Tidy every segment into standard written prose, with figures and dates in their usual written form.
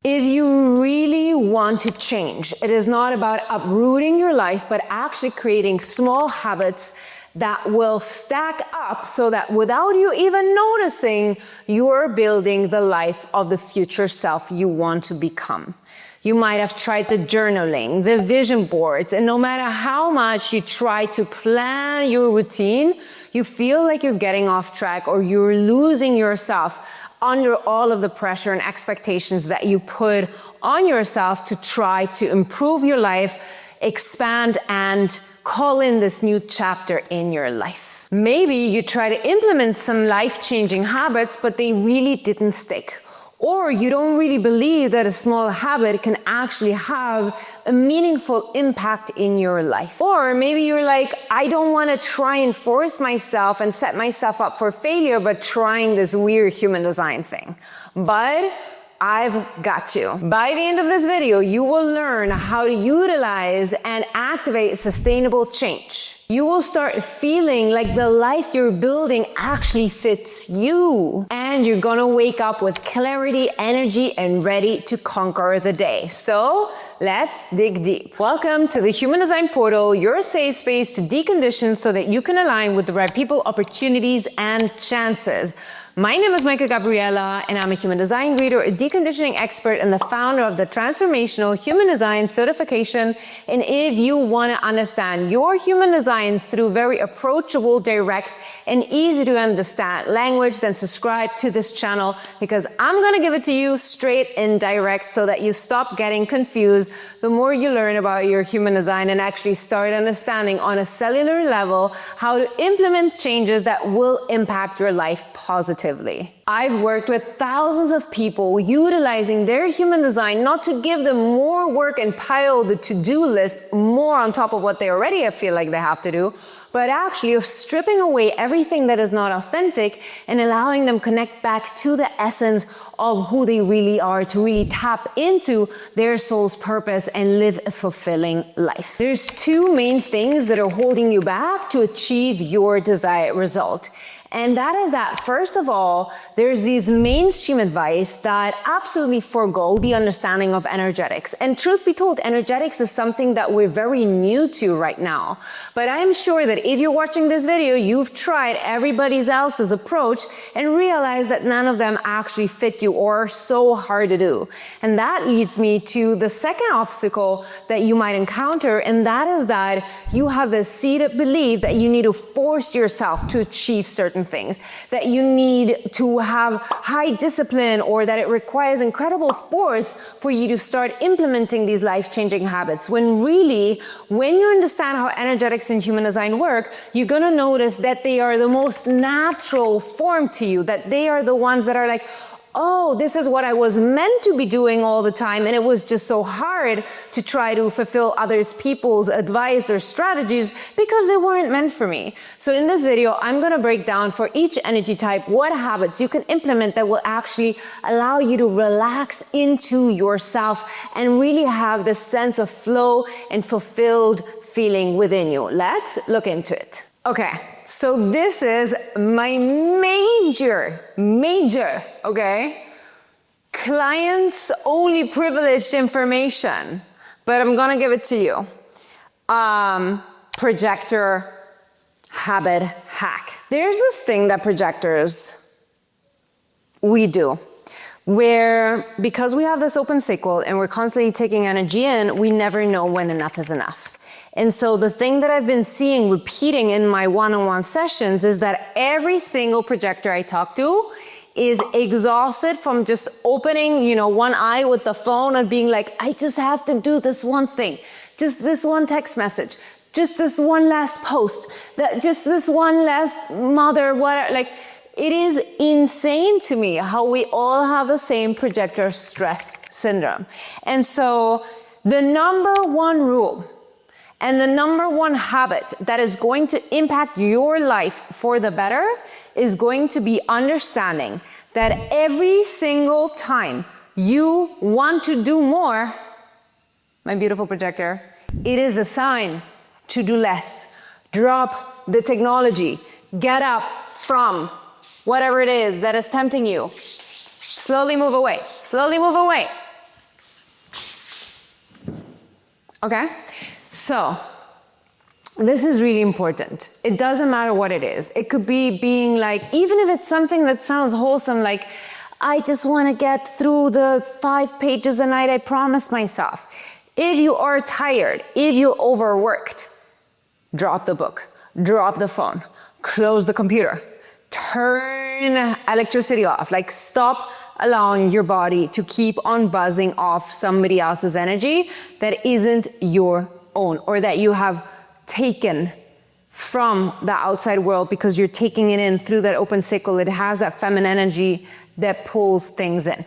If you really want to change, it is not about uprooting your life, but actually creating small habits that will stack up so that without you even noticing, you're building the life of the future self you want to become. You might have tried the journaling, the vision boards, and no matter how much you try to plan your routine, you feel like you're getting off track or you're losing yourself under all of the pressure and expectations that you put on yourself to try to improve your life, expand, and call in this new chapter in your life. Maybe you try to implement some life-changing habits, but they really didn't stick. Or you don't really believe that a small habit can actually have a meaningful impact in your life. Or maybe you're like, I don't want to try and force myself and set myself up for failure, but trying this weird human design thing. But I've got you. By the end of this video, you will learn how to utilize and activate sustainable change. You will start feeling like the life you're building actually fits you. And you're gonna wake up with clarity, energy, and ready to conquer the day. So let's dig deep. Welcome to the Human Design Portal, your safe space to decondition so that you can align with the right people, opportunities, and chances. My name is Maika Gabriela, and I'm a human design reader, a deconditioning expert, and the founder of the Transformational Human Design Certification. And if you want to understand your human design through very approachable, direct, and easy to understand language, then subscribe to this channel because I'm going to give it to you straight and direct so that you stop getting confused the more you learn about your human design and actually start understanding on a cellular level how to implement changes that will impact your life positively. I've worked with thousands of people utilizing their human design not to give them more work and pile the to-do list more on top of what they already feel like they have to do, but actually of stripping away everything that is not authentic and allowing them connect back to the essence of who they really are to really tap into their soul's purpose and live a fulfilling life. There's two main things that are holding you back to achieve your desired result. And that is that, first of all, there's these mainstream advice that absolutely forego the understanding of energetics. And truth be told, energetics is something that we're very new to right now. But I'm sure that if you're watching this video, you've tried everybody else's approach and realized that none of them actually fit you or are so hard to do. And that leads me to the second obstacle that you might encounter, and that is that you have this seated belief that you need to force yourself to achieve certain things, that you need to have high discipline, or that it requires incredible force for you to start implementing these life-changing habits. When really, when you understand how energetics and human design work, you're gonna notice that they are the most natural form to you, that they are the ones that are like, oh, this is what I was meant to be doing all the time, and it was just so hard to try to fulfill others people's advice or strategies because they weren't meant for me. So in this video, I'm gonna break down for each energy type what habits you can implement that will actually allow you to relax into yourself and really have this sense of flow and fulfilled feeling within you. Let's look into it. Okay, so this is my major, okay, clients only privileged information, but I'm gonna give it to you. Projector habit hack. There's this thing that projectors, we do, where because we have this open cycle and we're constantly taking energy in, we never know when enough is enough. And so the thing that I've been seeing repeating in my one-on-one sessions is that every single projector I talk to is exhausted from just opening, one eye with the phone and being like, I just have to do this one thing, just this one text message, just this one last post, just this one last mother, whatever. Like, it is insane to me how we all have the same projector stress syndrome. And so the number one rule and the number one habit that is going to impact your life for the better is going to be understanding that every single time you want to do more, my beautiful projector, it is a sign to do less. Drop the technology. Get up from whatever it is that is tempting you. Slowly move away. Slowly move away. okay? So this is really important. It doesn't matter what it is. It could be being like, even if it's something that sounds wholesome, like, I just want to get through the 5 pages a night I promised myself. If you are tired, if you're overworked, drop the book, drop the phone, close the computer, turn electricity off. Like, stop allowing your body to keep on buzzing off somebody else's energy that isn't your own, or that you have taken from the outside world because you're taking it in through that open sacral. It has that feminine energy that pulls things in.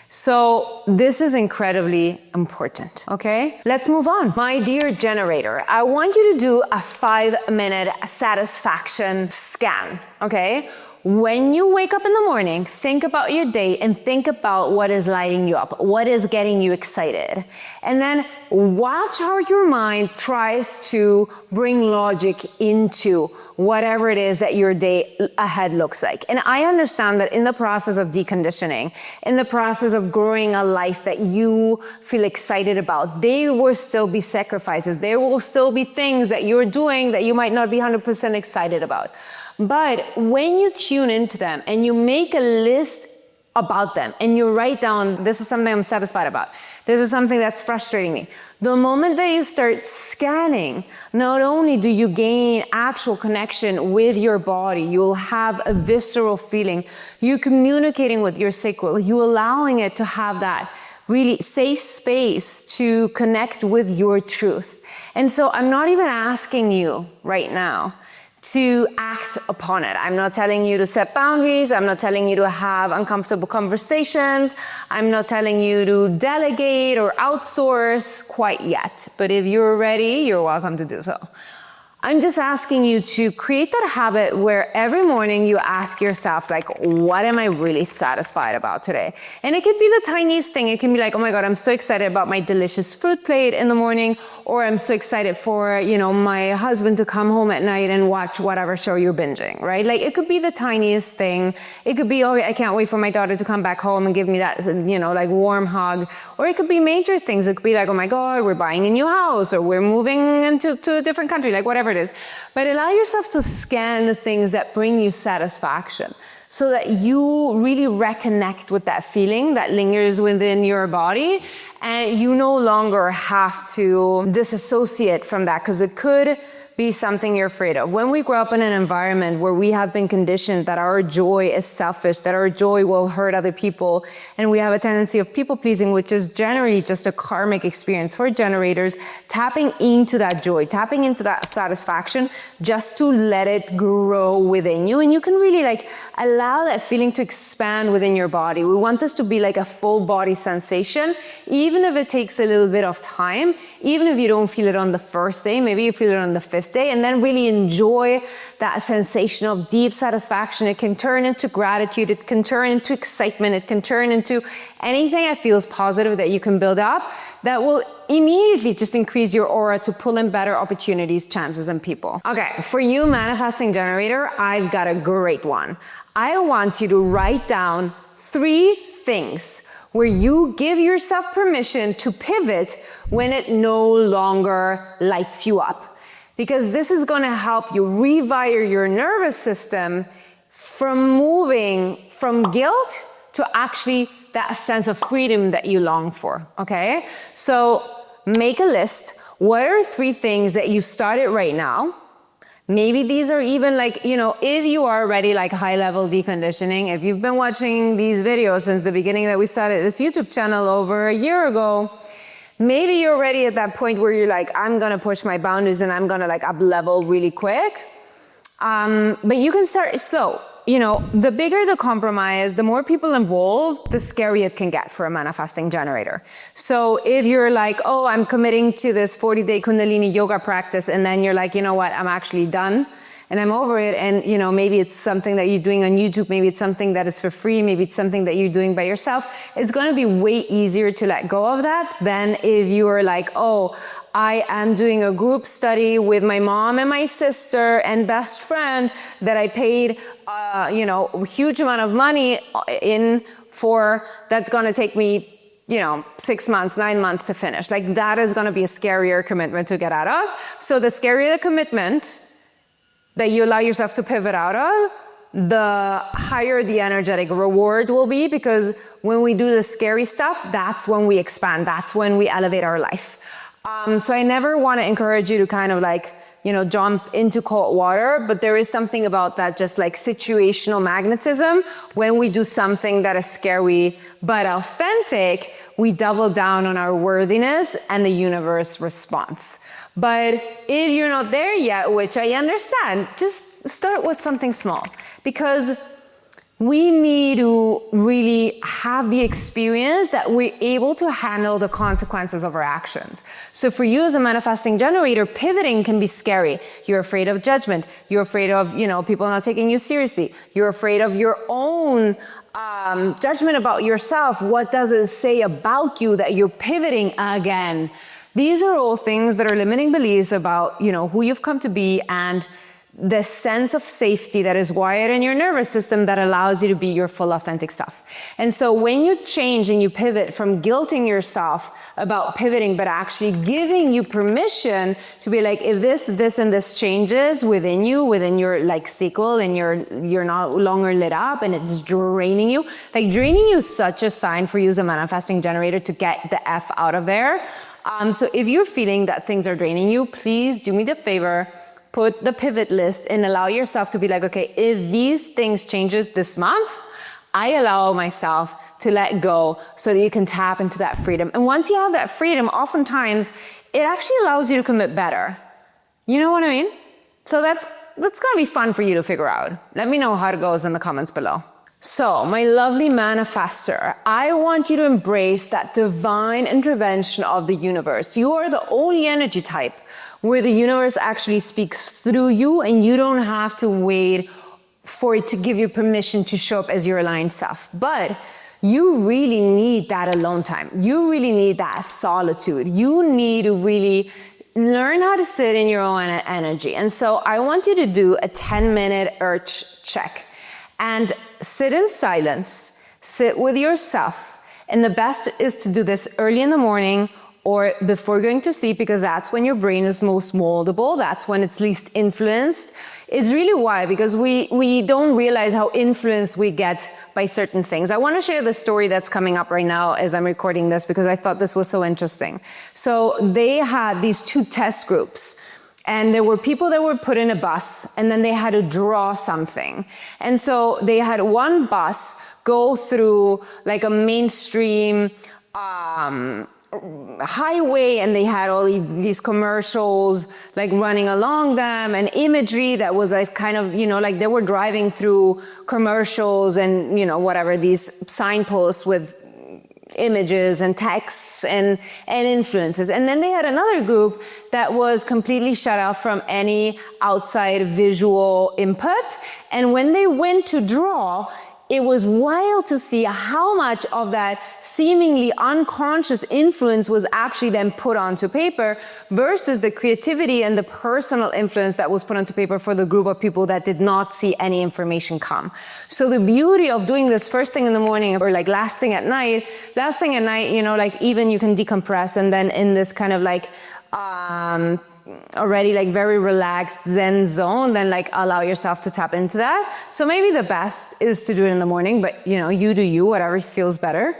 So this is incredibly important, okay? Let's move on. My dear generator, I want you to do a 5-minute satisfaction scan, okay? When you wake up in the morning, think about your day and think about what is lighting you up, what is getting you excited. And then watch how your mind tries to bring logic into whatever it is that your day ahead looks like. And I understand that in the process of deconditioning, in the process of growing a life that you feel excited about, there will still be sacrifices. There will still be things that you're doing that you might not be 100% excited about. But when you tune into them and you make a list about them and you write down, this is something I'm satisfied about, this is something that's frustrating me. The moment that you start scanning, not only do you gain actual connection with your body, you'll have a visceral feeling, you're communicating with your sacral, you're allowing it to have that really safe space to connect with your truth. And so I'm not even asking you right now to act upon it. I'm not telling you to set boundaries. I'm not telling you to have uncomfortable conversations. I'm not telling you to delegate or outsource quite yet. But if you're ready, you're welcome to do so. I'm just asking you to create that habit where every morning you ask yourself, like, what am I really satisfied about today? And it could be the tiniest thing. It can be like, oh my God, I'm so excited about my delicious fruit plate in the morning, or I'm so excited for, my husband to come home at night and watch whatever show you're binging, right? Like, it could be the tiniest thing. It could be, oh, I can't wait for my daughter to come back home and give me that, like warm hug. Or it could be major things. It could be like, oh my God, we're buying a new house, or we're moving into a different country, like whatever it is. But allow yourself to scan the things that bring you satisfaction so that you really reconnect with that feeling that lingers within your body, and you no longer have to disassociate from that, because it could be something you're afraid of. When we grow up in an environment where we have been conditioned that our joy is selfish, that our joy will hurt other people, and we have a tendency of people pleasing, which is generally just a karmic experience for generators, tapping into that joy, tapping into that satisfaction, just to let it grow within you. And you can really allow that feeling to expand within your body. We want this to be like a full body sensation, even if it takes a little bit of time, even if you don't feel it on the first day, maybe you feel it on the 5th day, and then really enjoy that sensation of deep satisfaction. It can turn into gratitude, it can turn into excitement, it can turn into anything that feels positive that you can build up that will immediately just increase your aura to pull in better opportunities, chances, and people. Okay, for you manifesting generator, I've got a great one. I want you to write down 3 things where you give yourself permission to pivot when it no longer lights you up. Because this is gonna help you rewire your nervous system from moving from guilt to actually that sense of freedom that you long for, okay? So make a list. What are 3 things that you started right now? Maybe these are even if you are already high-level deconditioning, if you've been watching these videos since the beginning that we started this YouTube channel over a year ago, maybe you're already at that point where you're like, I'm gonna push my boundaries and I'm gonna up-level really quick. But you can start slow. The bigger the compromise, the more people involved, the scarier it can get for a manifesting generator. So if you're like, oh, I'm committing to this 40-day Kundalini yoga practice, and then you're like, you know what, I'm actually done and I'm over it. And, maybe it's something that you're doing on YouTube. Maybe it's something that is for free. Maybe it's something that you're doing by yourself. It's going to be way easier to let go of that than if you are like, oh, I am doing a group study with my mom and my sister and best friend that I paid, a huge amount of money in for, that's going to take me 6 months, 9 months to finish. Like that is going to be a scarier commitment to get out of. So the scarier the commitment that you allow yourself to pivot out of, the higher the energetic reward will be, because when we do the scary stuff, that's when we expand. That's when we elevate our life. So I never want to encourage you to kind of like, jump into cold water, but there is something about that just like situational magnetism. When we do something that is scary but authentic, we double down on our worthiness and the universe responds. But if you're not there yet, which I understand, just start with something small, because we need to really have the experience that we're able to handle the consequences of our actions. So for you as a manifesting generator, pivoting can be scary. You're afraid of judgment. You're afraid of, people not taking you seriously. You're afraid of your own judgment about yourself. What does it say about you that you're pivoting again? These are all things that are limiting beliefs about, who you've come to be, and the sense of safety that is wired in your nervous system that allows you to be your full authentic self. And so when you change and you pivot from guilting yourself about pivoting, but actually giving you permission to be like, if this and this changes within you, within your like sequel, and you're no longer lit up and it's draining you. Like draining you is such a sign for you as a manifesting generator to get the F out of there. So if you're feeling that things are draining you, please do me the favor, put the pivot list and allow yourself to be like, okay, if these things changes this month, I allow myself to let go so that you can tap into that freedom. And once you have that freedom, oftentimes it actually allows you to commit better. You know what I mean? So that's gonna be fun for you to figure out. Let me know how it goes in the comments below. So, my lovely manifestor, I want you to embrace that divine intervention of the universe. You are the only energy type where the universe actually speaks through you, and you don't have to wait for it to give you permission to show up as your aligned self. But you really need that alone time. You really need that solitude. You need to really learn how to sit in your own energy. And so I want you to do a 10-minute urge check and sit in silence, sit with yourself. And the best is to do this early in the morning or before going to sleep, because that's when your brain is most moldable. That's when it's least influenced. It's really why, because we don't realize how influenced we get by certain things. I want to share the story that's coming up right now as I'm recording this, because I thought this was so interesting. So they had these 2 test groups, and there were people that were put in a bus, and then they had to draw something. And so they had one bus go through like a mainstream highway, and they had all these commercials like running along them, and imagery that was like kind of, like they were driving through commercials and, whatever, these signposts with images and texts and influences. And then they had another group that was completely shut off from any outside visual input. And when they went to draw, it was wild to see how much of that seemingly unconscious influence was actually then put onto paper versus the creativity and the personal influence that was put onto paper for the group of people that did not see any information come. So the beauty of doing this first thing in the morning or like last thing at night, like even you can decompress, and then in this kind of like, already like very relaxed Zen zone, then like allow yourself to tap into that. So maybe the best is to do it in the morning, but you do you, whatever feels better.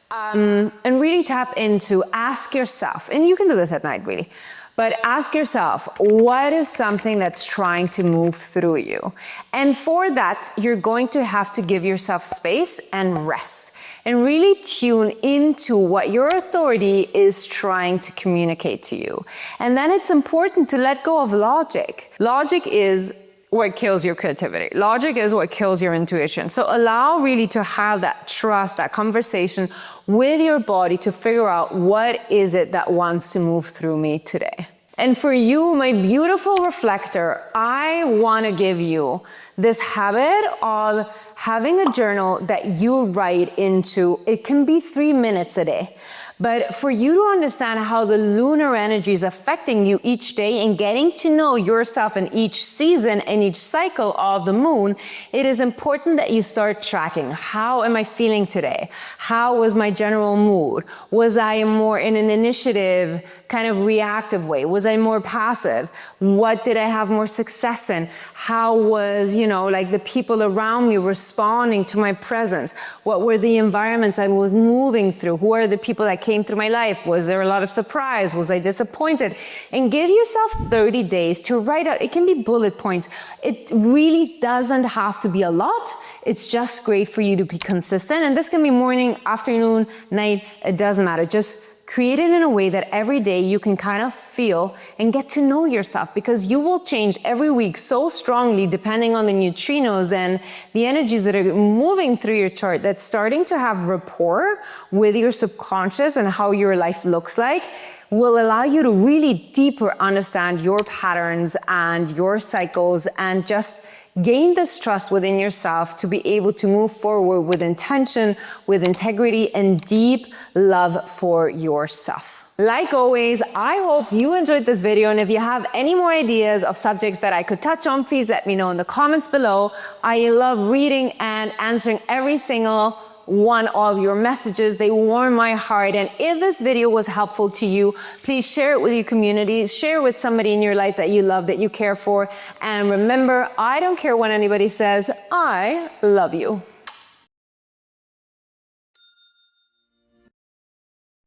And really tap into, ask yourself, and you can do this at night really, but ask yourself, what is something that's trying to move through you? And for that, you're going to have to give yourself space and rest, and really tune into what your authority is trying to communicate to you. And then it's important to let go of logic. Logic is what kills your creativity. Logic is what kills your intuition. So allow really to have that trust, that conversation with your body to figure out, what is it that wants to move through me today? And for you, my beautiful reflector, I want to give you this habit of having a journal that you write into, it can be 3 minutes a day. But for you to understand how the lunar energy is affecting you each day and getting to know yourself in each season and each cycle of the moon, it is important that you start tracking. How am I feeling today? How was my general mood? Was I more in an initiative, kind of reactive way? Was I more passive? What did I have more success in? How was, like the people around me responding to my presence? What were the environments I was moving through? Who are the people that came through my life? Was there a lot of surprise? Was I disappointed? And give yourself 30 days to write out. It can be bullet points. It really doesn't have to be a lot. It's just great for you to be consistent. And this can be morning, afternoon, night, it doesn't matter. Just create it in a way that every day you can kind of feel and get to know yourself, because you will change every week so strongly depending on the neutrinos and the energies that are moving through your chart, that's starting to have rapport with your subconscious and how your life looks like will allow you to really deeper understand your patterns and your cycles and just gain this trust within yourself to be able to move forward with intention, with integrity, and deep love for yourself. Like always, I hope you enjoyed this video, and if you have any more ideas of subjects that I could touch on, please let me know in the comments below. I love reading and answering every single one of your messages. They warm my heart. And if this video was helpful to you, please share it with your community, share it with somebody in your life that you love, that you care for. And remember, I don't care what anybody says, I love you.